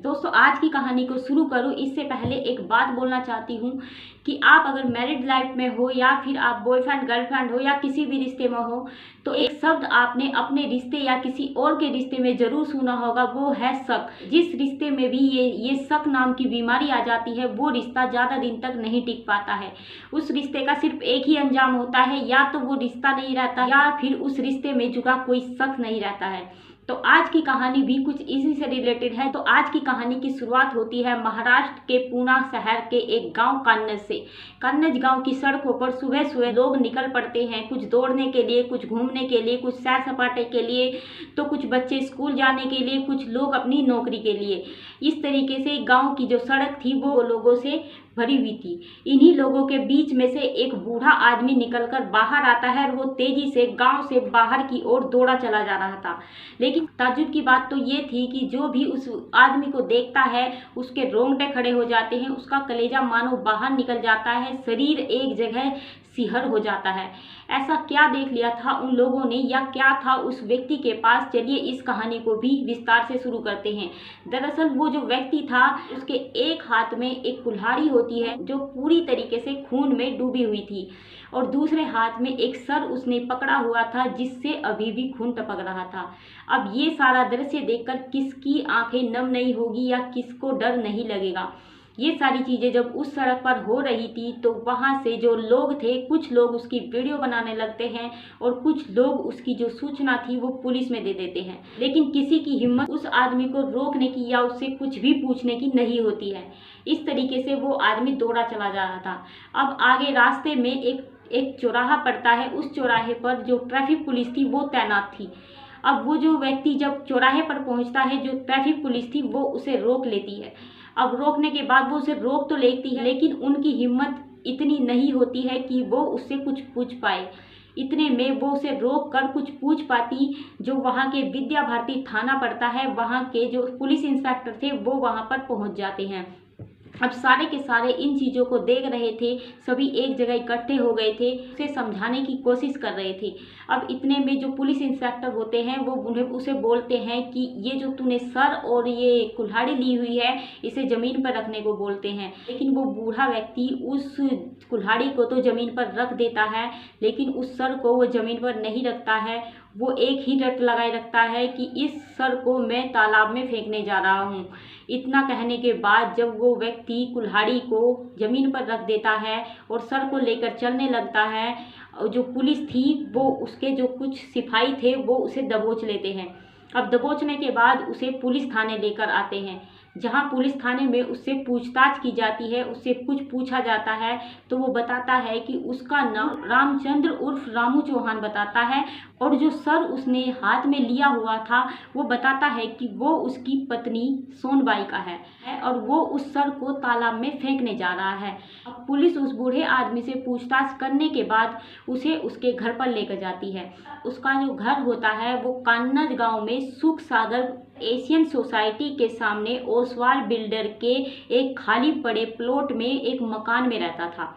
दोस्तों, आज की कहानी को शुरू करूं इससे पहले एक बात बोलना चाहती हूं कि आप अगर मैरिड लाइफ में हो या फिर आप बॉयफ्रेंड गर्लफ्रेंड हो या किसी भी रिश्ते में हो, तो एक शब्द आपने अपने रिश्ते या किसी और के रिश्ते में जरूर सुना होगा, वो है शक। जिस रिश्ते में भी ये शक नाम की बीमारी आ जाती है, वो रिश्ता ज़्यादा दिन तक नहीं टिक पाता है। उस रिश्ते का सिर्फ एक ही अंजाम होता है, या तो वो रिश्ता नहीं रहता या फिर उस रिश्ते में जुड़ा कोई शक नहीं रहता है। तो आज की कहानी भी कुछ इसी से रिलेटेड है। तो आज की कहानी की शुरुआत होती है महाराष्ट्र के पूना शहर के एक गांव कान्नज से। कान्नज गांव की सड़कों पर सुबह सुबह लोग निकल पड़ते हैं, कुछ दौड़ने के लिए, कुछ घूमने के लिए, कुछ सैर सपाटे के लिए, तो कुछ बच्चे स्कूल जाने के लिए, कुछ लोग अपनी नौकरी के लिए। इस तरीके से गाँव की जो सड़क थी वो लोगों से भरी हुई थी। इन्हीं लोगों के बीच में से एक बूढ़ा आदमी निकलकर बाहर आता है और वो तेजी से गांव से बाहर की ओर दौड़ा चला जा रहा था। लेकिन ताज्जुब की बात तो ये थी कि जो भी उस आदमी को देखता है उसके रोंगटे खड़े हो जाते हैं, उसका कलेजा मानो बाहर निकल जाता है, शरीर एक जगह सिहर हो जाता है। ऐसा क्या देख लिया था उन लोगों ने, या क्या था उस व्यक्ति के पास? चलिए इस कहानी को भी विस्तार से शुरू करते हैं। दरअसल वो जो व्यक्ति था, उसके एक हाथ में एक कुल्हाड़ी होती है जो पूरी तरीके से खून में डूबी हुई थी, और दूसरे हाथ में एक सर उसने पकड़ा हुआ था जिससे अभी भी खून टपक रहा था। अब ये सारा दृश्य देखकर किसकी आंखें नम नहीं होगी या किसको डर नहीं लगेगा? ये सारी चीज़ें जब उस सड़क पर हो रही थी तो वहाँ से जो लोग थे, कुछ लोग उसकी वीडियो बनाने लगते हैं और कुछ लोग उसकी जो सूचना थी वो पुलिस में दे देते हैं। लेकिन किसी की हिम्मत उस आदमी को रोकने की या उससे कुछ भी पूछने की नहीं होती है। इस तरीके से वो आदमी दौड़ा चला जा रहा था। अब आगे रास्ते में एक चौराहा पड़ता है। उस चौराहे पर जो ट्रैफिक पुलिस थी वो तैनात थी। अब वो जो व्यक्ति जब चौराहे पर पहुंचता है, जो ट्रैफिक पुलिस थी वो उसे रोक लेती है। अब रोकने के बाद वो उसे रोक तो लेती है, लेकिन उनकी हिम्मत इतनी नहीं होती है कि वो उससे कुछ पूछ पाए। इतने में वो उसे रोक कर कुछ पूछ पाती। जो वहाँ के विद्या भारती थाना पड़ता है, वहाँ के जो पुलिस इंस्पेक्टर थे वो वहाँ पर पहुँच जाते हैं। अब सारे के सारे इन चीज़ों को देख रहे थे, सभी एक जगह इकट्ठे हो गए थे, उसे समझाने की कोशिश कर रहे थे। अब इतने में जो पुलिस इंस्पेक्टर होते हैं वो उसे बोलते हैं कि ये जो तूने सर और ये कुल्हाड़ी ली हुई है, इसे ज़मीन पर रखने को बोलते हैं। लेकिन वो बूढ़ा व्यक्ति उस कुल्हाड़ी को तो ज़मीन पर रख देता है, लेकिन उस सर को वो ज़मीन पर नहीं रखता है। वो एक ही रट लगाए रखता है कि इस सर को मैं तालाब में फेंकने जा रहा हूँ। इतना कहने के बाद जब वो व्यक्ति कुल्हाड़ी को ज़मीन पर रख देता है और सर को लेकर चलने लगता है, जो पुलिस थी वो उसके जो कुछ सिपाही थे वो उसे दबोच लेते हैं। अब दबोचने के बाद उसे पुलिस थाने लेकर आते हैं, जहां पुलिस थाने में उससे पूछताछ की जाती है, उससे कुछ पूछा जाता है तो वो बताता है कि उसका नाम रामचंद्र उर्फ रामू चौहान बताता है, और जो सर उसने हाथ में लिया हुआ था वो बताता है कि वो उसकी पत्नी सोनबाई का है और वो उस सर को तालाब में फेंकने जा रहा है। अब पुलिस उस बूढ़े आदमी से पूछताछ करने के बाद उसे उसके घर पर लेकर जाती है। उसका जो घर होता है वो कान्नज गांव में सुख सागर एशियन सोसाइटी के सामने ओसवाल बिल्डर के एक खाली पड़े प्लॉट में एक मकान में रहता था।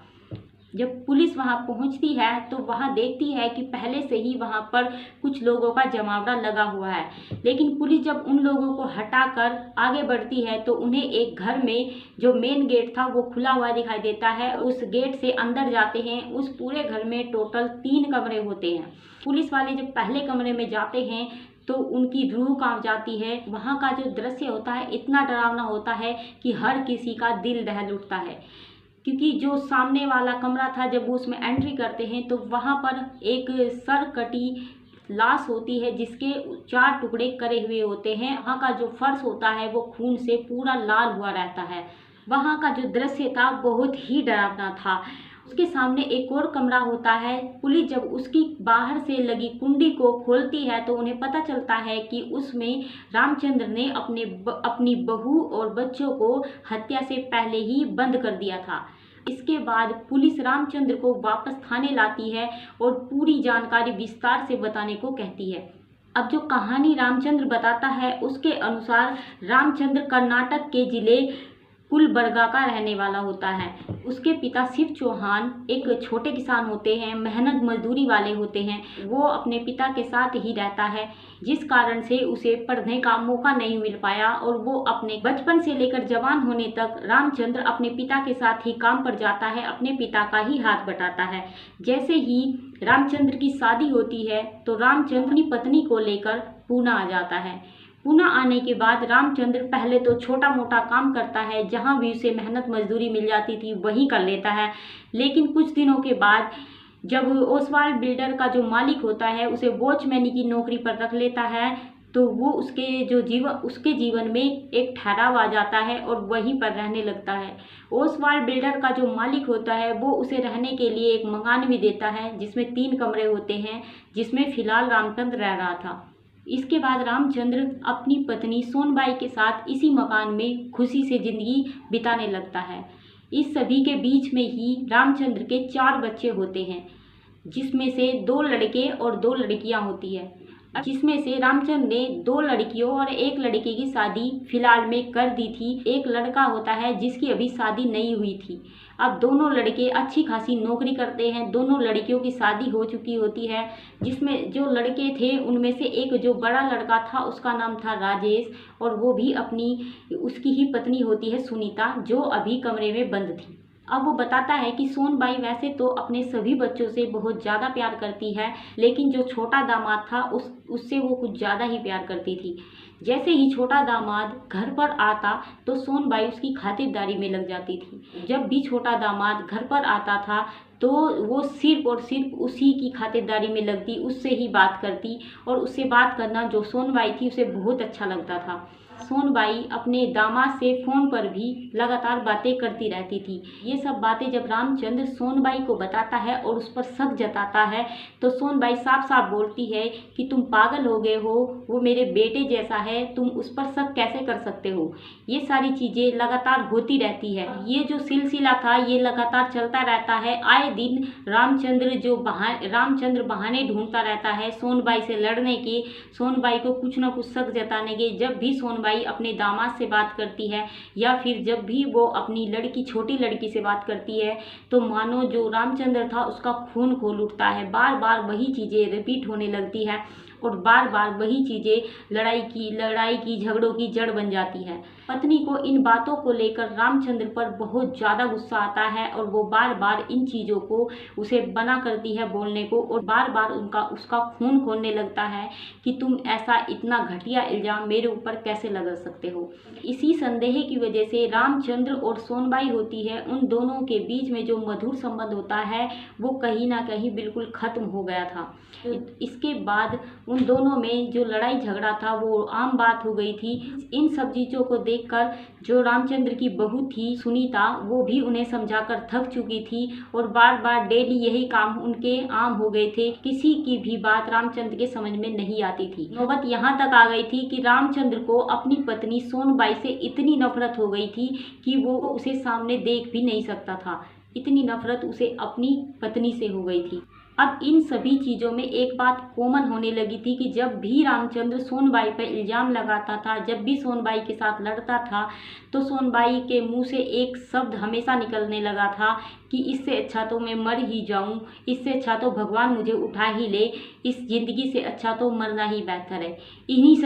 जब पुलिस वहां पहुंचती है तो वहां देखती है कि पहले से ही वहां पर कुछ लोगों का जमावड़ा लगा हुआ है। लेकिन पुलिस जब उन लोगों को हटाकर आगे बढ़ती है तो उन्हें एक घर में जो मेन गेट था वो खुला हुआ दिखाई देता है। उस गेट से अंदर जाते हैं। उस पूरे घर में टोटल 3 कमरे होते हैं। पुलिस वाले जब पहले कमरे में जाते हैं तो उनकी रूह कांप जाती है। वहाँ का जो दृश्य होता है इतना डरावना होता है कि हर किसी का दिल दहल उठता है, क्योंकि जो सामने वाला कमरा था जब वो उसमें एंट्री करते हैं तो वहाँ पर एक सर कटी लाश होती है जिसके 4 टुकड़े करे हुए होते हैं। वहाँ का जो फर्श होता है वो खून से पूरा लाल हुआ रहता है। वहाँ का जो दृश्य था बहुत ही डरावना था। उसके सामने एक और कमरा होता है। पुलिस जब उसकी बाहर से लगी कुंडी को खोलती है तो उन्हें पता चलता है कि उसमें रामचंद्र ने अपनी बहू और बच्चों को हत्या से पहले ही बंद कर दिया था। इसके बाद पुलिस रामचंद्र को वापस थाने लाती है और पूरी जानकारी विस्तार से बताने को कहती है। अब जो कहानी रामचंद्र बताता है उसके अनुसार रामचंद्र कर्नाटक के जिले कुलबर्गा का रहने वाला होता है। उसके पिता शिव चौहान एक छोटे किसान होते हैं, मेहनत मजदूरी वाले होते हैं। वो अपने पिता के साथ ही रहता है, जिस कारण से उसे पढ़ने का मौका नहीं मिल पाया और वो अपने बचपन से लेकर जवान होने तक रामचंद्र अपने पिता के साथ ही काम पर जाता है, अपने पिता का ही हाथ बटाता है। जैसे ही रामचंद्र की शादी होती है तो रामचंद्र अपनी पत्नी को लेकर पूना आ जाता है। पूना आने के बाद रामचंद्र पहले तो छोटा मोटा काम करता है, जहाँ भी उसे मेहनत मजदूरी मिल जाती थी वहीं कर लेता है। लेकिन कुछ दिनों के बाद जब ओसवाल बिल्डर का जो मालिक होता है उसे वॉचमैनी की नौकरी पर रख लेता है, तो वो उसके जीवन में एक ठहराव आ जाता है और वहीं पर रहने लगता है। ओसवाल बिल्डर का जो मालिक होता है वो उसे रहने के लिए एक मकान भी देता है, जिसमें 3 कमरे होते हैं, जिसमें फिलहाल रामचंद्र रह रहा था। इसके बाद रामचंद्र अपनी पत्नी सोनबाई के साथ इसी मकान में खुशी से जिंदगी बिताने लगता है। इस सभी के बीच में ही रामचंद्र के 4 बच्चे होते हैं, जिसमें से 2 लड़के और 2 लड़कियां होती है। जिसमें से रामचंद्र ने 2 लड़कियों और 1 लड़के की शादी फिलहाल में कर दी थी। एक लड़का होता है जिसकी अभी शादी नहीं हुई थी। अब दोनों लड़के अच्छी खासी नौकरी करते हैं, दोनों लड़कियों की शादी हो चुकी होती है। जिसमें जो लड़के थे उनमें से एक जो बड़ा लड़का था उसका नाम था राजेश, और वो भी उसकी ही पत्नी होती है सुनीता, जो अभी कमरे में बंद थी। अब वो बताता है कि सोनबाई वैसे तो अपने सभी बच्चों से बहुत ज़्यादा प्यार करती है, लेकिन जो छोटा दामाद था उससे वो कुछ ज़्यादा ही प्यार करती थी। जैसे ही छोटा दामाद घर पर आता तो सोनबाई उसकी खातिरदारी में लग जाती थी। जब भी छोटा दामाद घर पर आता था तो वो सिर्फ और सिर्फ उसी की खातिरदारी में लगती, उससे ही बात करती, और उससे बात करना जो सोनबाई थी उसे बहुत अच्छा लगता था। सोनबाई अपने दामाद से फ़ोन पर भी लगातार बातें करती रहती थी। ये सब बातें जब रामचंद्र सोनबाई को बताता है और उस पर शक जताता है तो सोनबाई साफ साफ बोलती है कि तुम पागल हो गए हो, वो मेरे बेटे जैसा है, तुम उस पर शक कैसे कर सकते हो। ये सारी चीज़ें लगातार होती रहती है। ये जो सिलसिला था ये लगातार चलता रहता है। आए दिन रामचंद्र बहाने ढूंढता रहता है सोनबाई से लड़ने के, सोनबाई को कुछ ना कुछ शक जताने के। जब भी सोनबाई अपने दामाद से बात करती है या फिर जब भी वो अपनी छोटी लड़की से बात करती है तो मानो जो रामचंद्र था उसका खून खोल उठता है। बार बार वही चीज़ें रिपीट होने लगती है और बार बार वही चीज़ें लड़ाई की झगड़ों की जड़ बन जाती है। पत्नी को इन बातों को लेकर रामचंद्र पर बहुत ज़्यादा गुस्सा आता है और वो बार बार इन चीज़ों को उसे बना करती है बोलने को, और बार बार उसका खून खोलने लगता है कि तुम ऐसा इतना घटिया इल्ज़ाम मेरे ऊपर कैसे लगा सकते हो। इसी संदेह की वजह से रामचंद्र और सोनबाई होती है, उन दोनों के बीच में जो मधुर संबंध होता है वो कहीं ना कहीं बिल्कुल ख़त्म हो गया था। इसके बाद उन दोनों में जो लड़ाई झगड़ा था वो आम बात हो गई थी। इन सब चीज़ों को देखकर जो रामचंद्र की बहू थी सुनीता, वो भी उन्हें समझाकर थक चुकी थी और बार बार डेली यही काम उनके आम हो गए थे। किसी की भी बात रामचंद्र के समझ में नहीं आती थी। नौबत यहाँ तक आ गई थी कि रामचंद्र को अपनी पत्नी सोनबाई से इतनी नफरत हो गई थी कि वो उसे सामने देख भी नहीं सकता था। इतनी नफरत उसे अपनी पत्नी से हो गई थी। अब इन सभी चीज़ों में एक बात कॉमन होने लगी थी कि जब भी रामचंद्र सोनबाई पर इल्ज़ाम लगाता था, जब भी सोनबाई के साथ लड़ता था, तो सोनबाई के मुंह से एक शब्द हमेशा निकलने लगा था कि इससे अच्छा तो मैं मर ही जाऊं, इससे अच्छा तो भगवान मुझे उठा ही ले, इस ज़िंदगी से अच्छा तो मरना ही बेहतर है। इन्हीं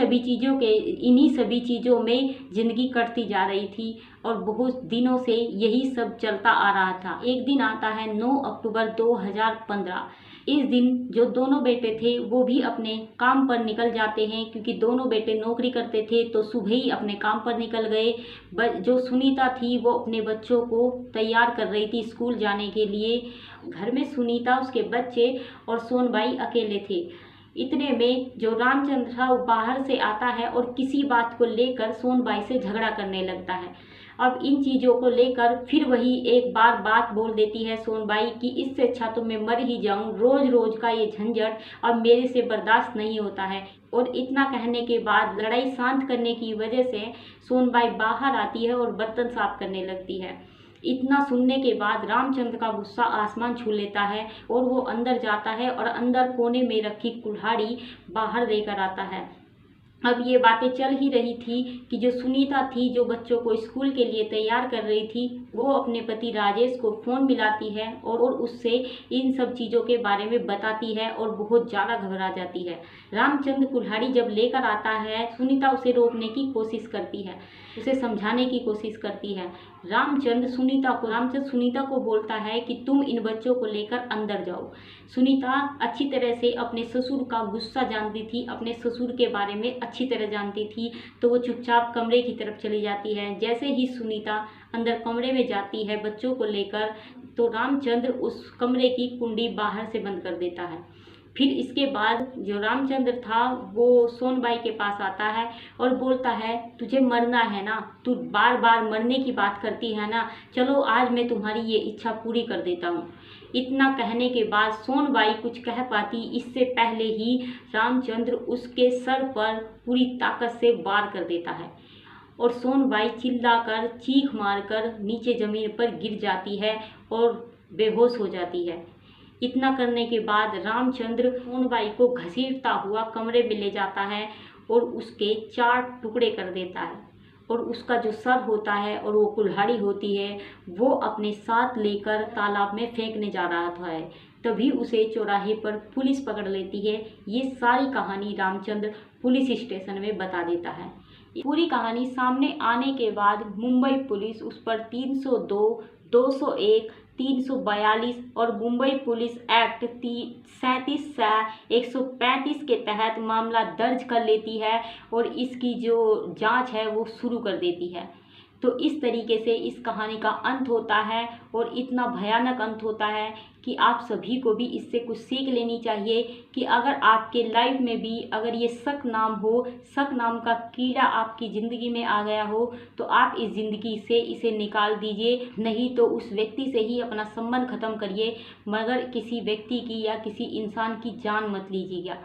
सभी चीज़ों में ज़िंदगी कटती जा रही थी और बहुत दिनों से यही सब चलता आ रहा था। एक दिन आता है 9 अक्टूबर 2015। इस दिन जो दोनों बेटे थे वो भी अपने काम पर निकल जाते हैं, क्योंकि दोनों बेटे नौकरी करते थे तो सुबह ही अपने काम पर निकल गए। जो सुनीता थी वो अपने बच्चों को तैयार कर रही थी स्कूल जाने के लिए। घर में सुनीता, उसके बच्चे और सोनबाई अकेले थे। इतने में जो रामचंद्र था वो बाहर से आता है और किसी बात को लेकर सोनबाई से झगड़ा करने लगता है। अब इन चीज़ों को लेकर फिर वही एक बार बात बोल देती है सोनबाई कि इससे अच्छा तो मैं मर ही जाऊं, रोज़ रोज़ का ये झंझट अब मेरे से बर्दाश्त नहीं होता है। और इतना कहने के बाद लड़ाई शांत करने की वजह से सोनबाई बाहर आती है और बर्तन साफ करने लगती है। इतना सुनने के बाद रामचंद्र का गुस्सा आसमान छू लेता है और वो अंदर जाता है और अंदर कोने में रखी कुल्हाड़ी बाहर लेकर आता है। अब ये बातें चल ही रही थी कि जो सुनीता थी, जो बच्चों को स्कूल के लिए तैयार कर रही थी, वो अपने पति राजेश को फ़ोन मिलाती है और उससे इन सब चीज़ों के बारे में बताती है और बहुत ज़्यादा घबरा जाती है। रामचंद्र कुल्हाड़ी जब लेकर आता है, सुनीता उसे रोकने की कोशिश करती है, उसे समझाने की कोशिश करती है। रामचंद्र सुनीता को बोलता है कि तुम इन बच्चों को लेकर अंदर जाओ। सुनीता अच्छी तरह से अपने ससुर का गुस्सा जानती थी, अपने ससुर के बारे में अच्छी तरह जानती थी, तो वो चुपचाप कमरे की तरफ चली जाती है। जैसे ही सुनीता अंदर कमरे में जाती है बच्चों को लेकर, तो रामचंद्र उस कमरे की कुंडी बाहर से बंद कर देता है। फिर इसके बाद जो रामचंद्र था वो सोनबाई के पास आता है और बोलता है, तुझे मरना है ना, तू बार बार मरने की बात करती है ना, चलो आज मैं तुम्हारी ये इच्छा पूरी कर देता हूँ। इतना कहने के बाद सोनबाई कुछ कह पाती इससे पहले ही रामचंद्र उसके सर पर पूरी ताकत से वार कर देता है और सोनबाई चिल्लाकर चीख मारकर नीचे ज़मीन पर गिर जाती है और बेहोश हो जाती है। इतना करने के बाद रामचंद्र सोनबाई को घसीटता हुआ कमरे में ले जाता है और उसके 4 टुकड़े कर देता है और उसका जो सर होता है और वो कुल्हाड़ी होती है वो अपने साथ लेकर तालाब में फेंकने जा रहा था। तभी उसे चौराहे पर पुलिस पकड़ लेती है। ये सारी कहानी रामचंद्र पुलिस स्टेशन में बता देता है। पूरी कहानी सामने आने के बाद मुंबई पुलिस उस पर 302, 201, 342 और मुंबई पुलिस एक्ट 37/135 के तहत मामला दर्ज कर लेती है और इसकी जो जांच है वो शुरू कर देती है। तो इस तरीके से इस कहानी का अंत होता है और इतना भयानक अंत होता है कि आप सभी को भी इससे कुछ सीख लेनी चाहिए कि अगर आपके लाइफ में भी अगर ये शक नाम का कीड़ा आपकी ज़िंदगी में आ गया हो, तो आप इस ज़िंदगी से इसे निकाल दीजिए, नहीं तो उस व्यक्ति से ही अपना संबंध ख़त्म करिए, मगर किसी व्यक्ति की या किसी इंसान की जान मत लीजिएगा।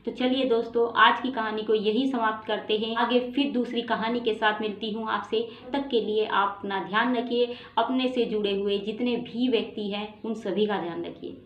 तो चलिए दोस्तों, आज की कहानी को यही समाप्त करते हैं। आगे फिर दूसरी कहानी के साथ मिलती हूँ आपसे। तब तक के लिए आप अपना ध्यान रखिए, अपने से जुड़े हुए जितने भी व्यक्ति हैं उन सभी का ध्यान रखिए।